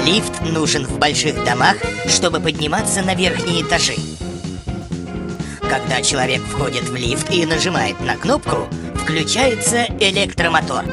Лифт нужен в больших домах, чтобы подниматься на верхние этажи. Когда человек входит в лифт и нажимает на кнопку, включается электромотор.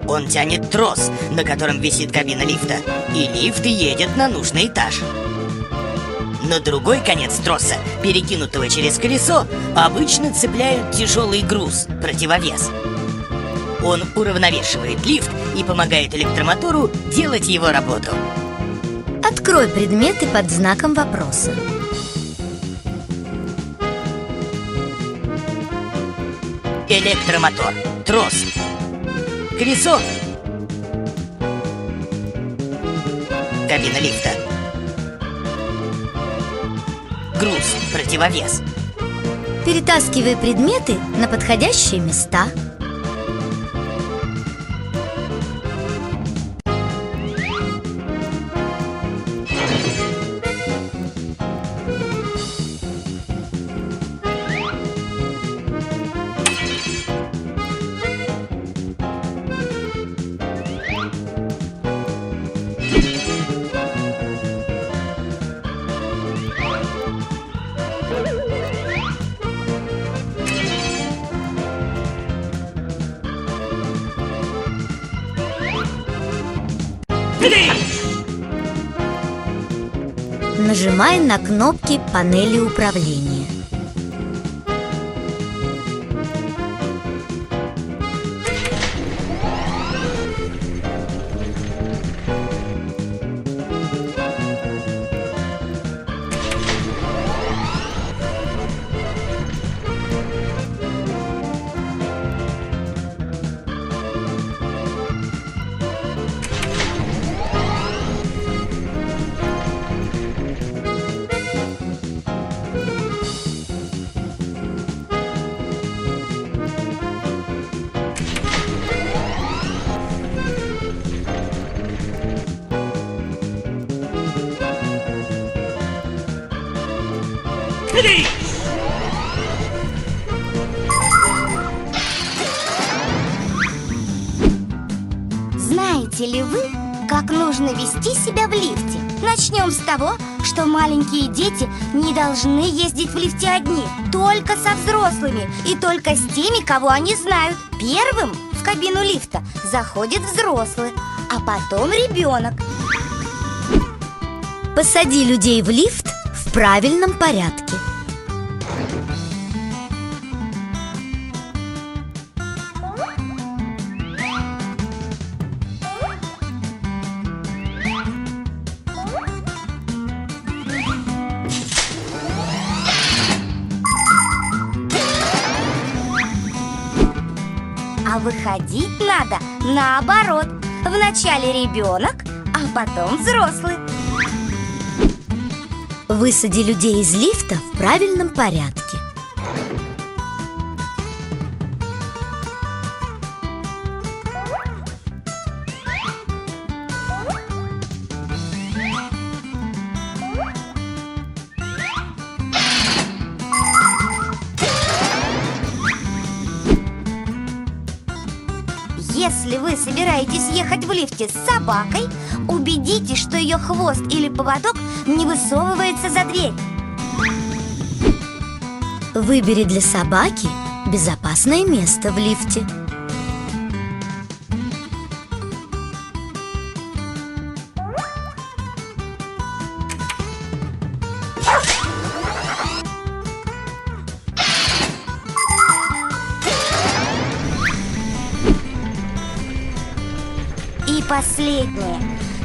Он тянет трос, на котором висит кабина лифта, и лифт едет на нужный этаж. На другой конец троса, перекинутого через колесо, обычно цепляют тяжелый груз, противовес. Он уравновешивает лифт и помогает электромотору делать его работу. Открой предметы под знаком вопроса. Электромотор, трос, колесо, кабина лифта, груз, противовес. Перетаскивай предметы на подходящие места. Нажимай на кнопки панели управления. Знаете ли вы, как нужно вести себя в лифте? Начнем с того, что маленькие дети не должны ездить в лифте одни, только со взрослыми и только с теми, кого они знают. Первым в кабину лифта заходит взрослый, а потом ребенок. Посади людей в лифт в правильном порядке. А выходить надо наоборот. Вначале ребенок, а потом взрослый. Высади людей из лифта в правильном порядке. Если вы собираетесь ехать в лифте с собакой, убедитесь, что ее хвост или поводок не высовывается за дверь. Выбери для собаки безопасное место в лифте. И последнее.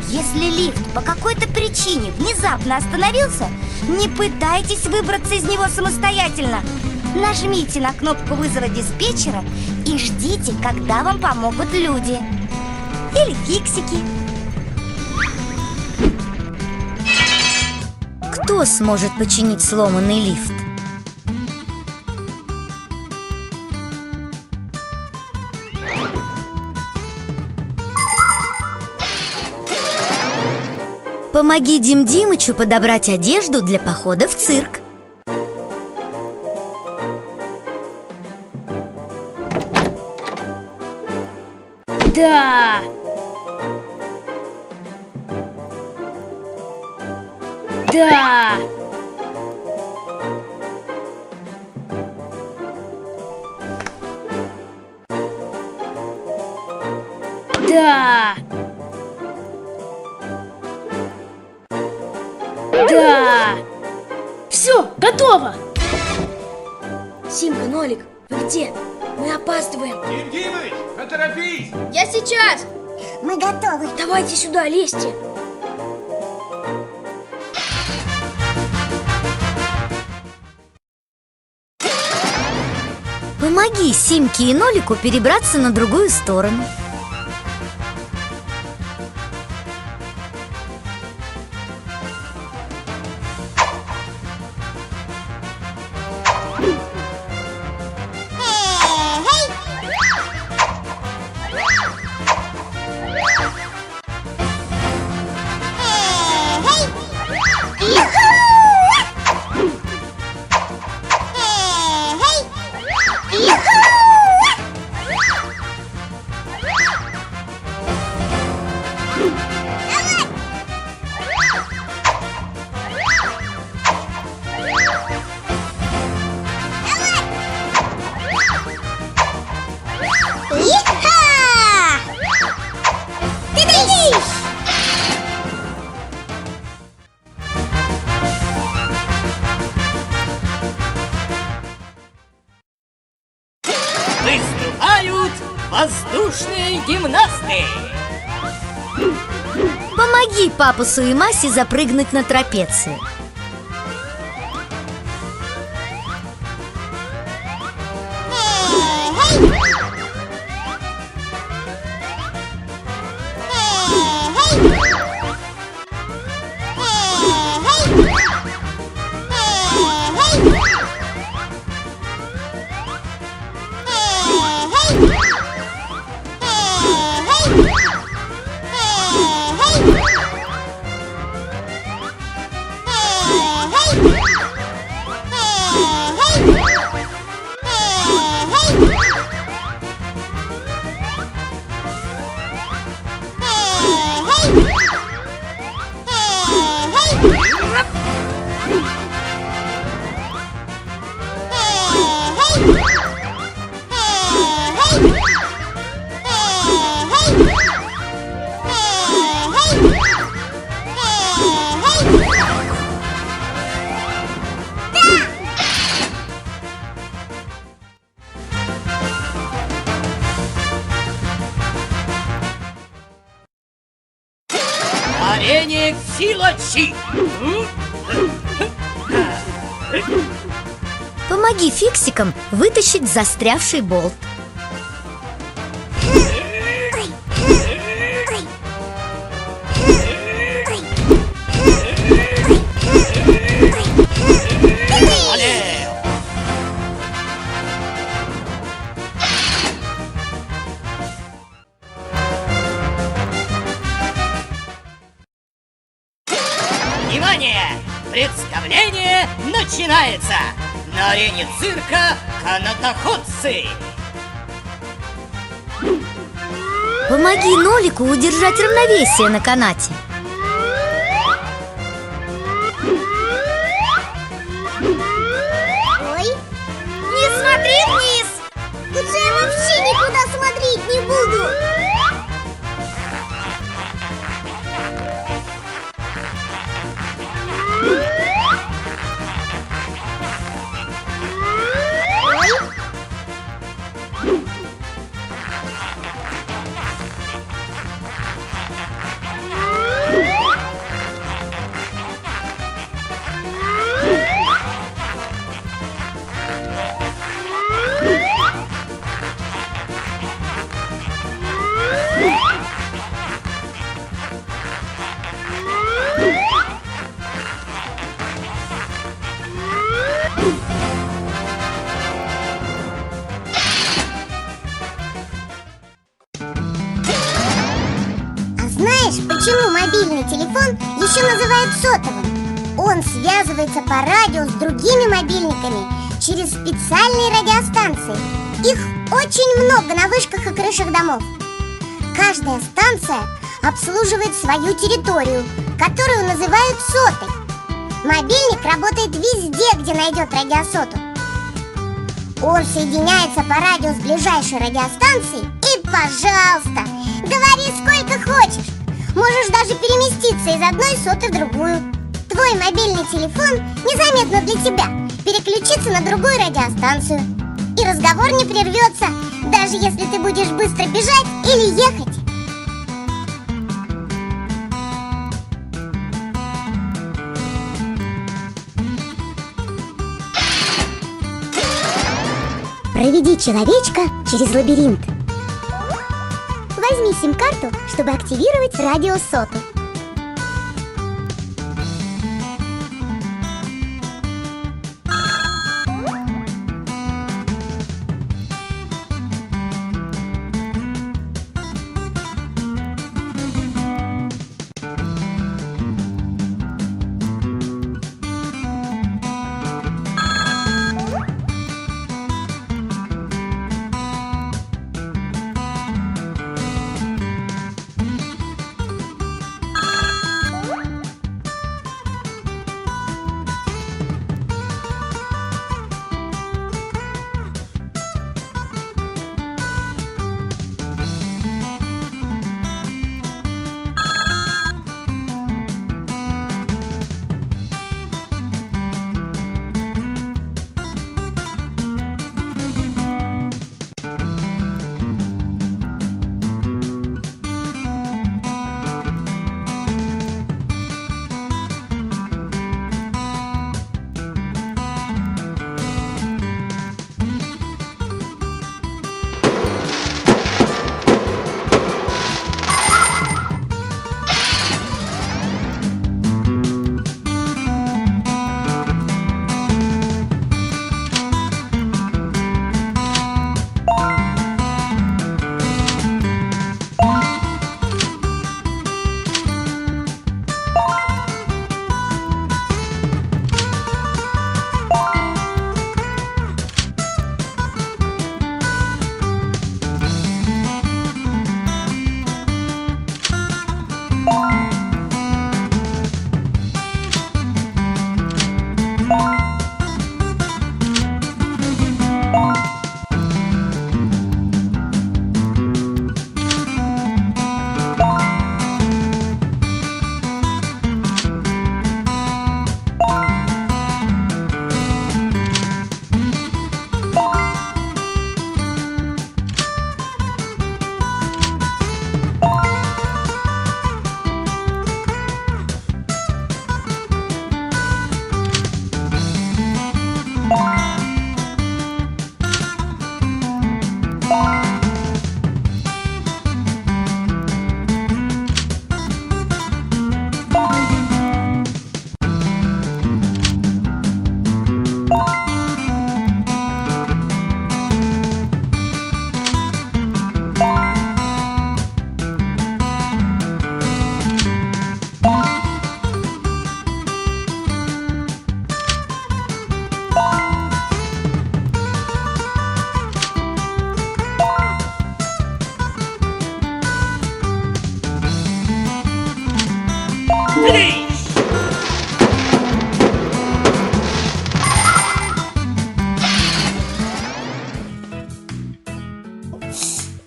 Если лифт по какой-то причине внезапно остановился, не пытайтесь выбраться из него самостоятельно. Нажмите на кнопку вызова диспетчера и ждите, когда вам помогут люди. Или фиксики. Кто сможет починить сломанный лифт? Помоги Дим Димычу подобрать одежду для похода в цирк. Да! Да! Да! Да! Все, готово! Симка, Нолик, вы где? Мы опаздываем. Дим Димыч, поторопись! Я сейчас! Мы готовы. Давайте сюда, лезьте. Помоги Симке и Нолику перебраться на другую сторону. Выступают воздушные гимнасты. Помоги Папусу и Масе запрыгнуть на трапеции. Арене сила Чи. Помоги фиксикам вытащить застрявший болт. Внимание! Представление начинается! На арене цирка канатоходцы! Помоги Нолику удержать равновесие на канате. Ой, не смотри вниз! Лучше я вообще никуда смотреть не буду. Знаешь, почему мобильный телефон еще называют сотовым? Он связывается по радио с другими мобильниками через специальные радиостанции. Их очень много на вышках и крышах домов. Каждая станция обслуживает свою территорию, которую называют сотой. Мобильник работает везде, где найдет радиосоту. Он соединяется по радио с ближайшей радиостанцией и, пожалуйста, говори сколько хочешь. Можешь даже переместиться из одной соты в другую. Твой мобильный телефон незаметно для тебя переключится на другую радиостанцию. И разговор не прервется, даже если ты будешь быстро бежать или ехать. Проведи человечка через лабиринт. Возьми сим-карту, чтобы активировать радиосоту.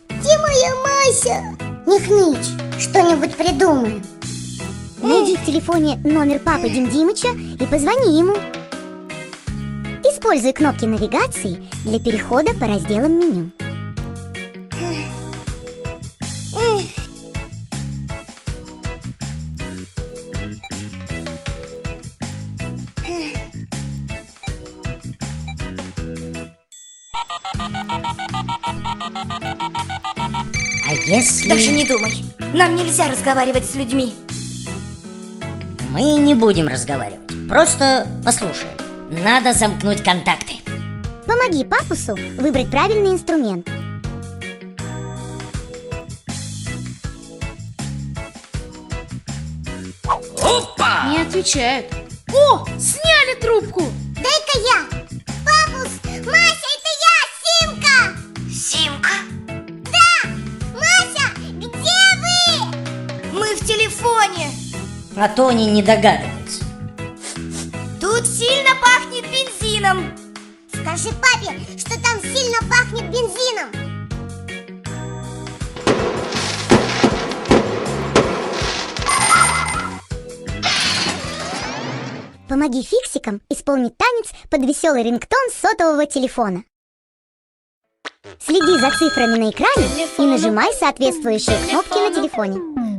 Где моя Мася? Не хнычь, что-нибудь придумаем. Найди в телефоне номер папы Дим Димыча и позвони ему. Используй кнопки навигации для перехода по разделам меню. А если... Даже не думай. Нам нельзя разговаривать с людьми. Мы не будем разговаривать, просто послушаем. Надо замкнуть контакты. Помоги папусу выбрать правильный инструмент. Не отвечает. О, сняли трубку! Дай-ка я! Папус! Мася, это я! Симка! Симка, Да! Мася, где вы? мы в телефоне. А то они не догадываются. бензином. Скажи папе, что там сильно пахнет бензином. Помоги фиксикам исполнить танец под веселый рингтон сотового телефона. Следи за цифрами на экране и нажимай соответствующие кнопки на телефоне.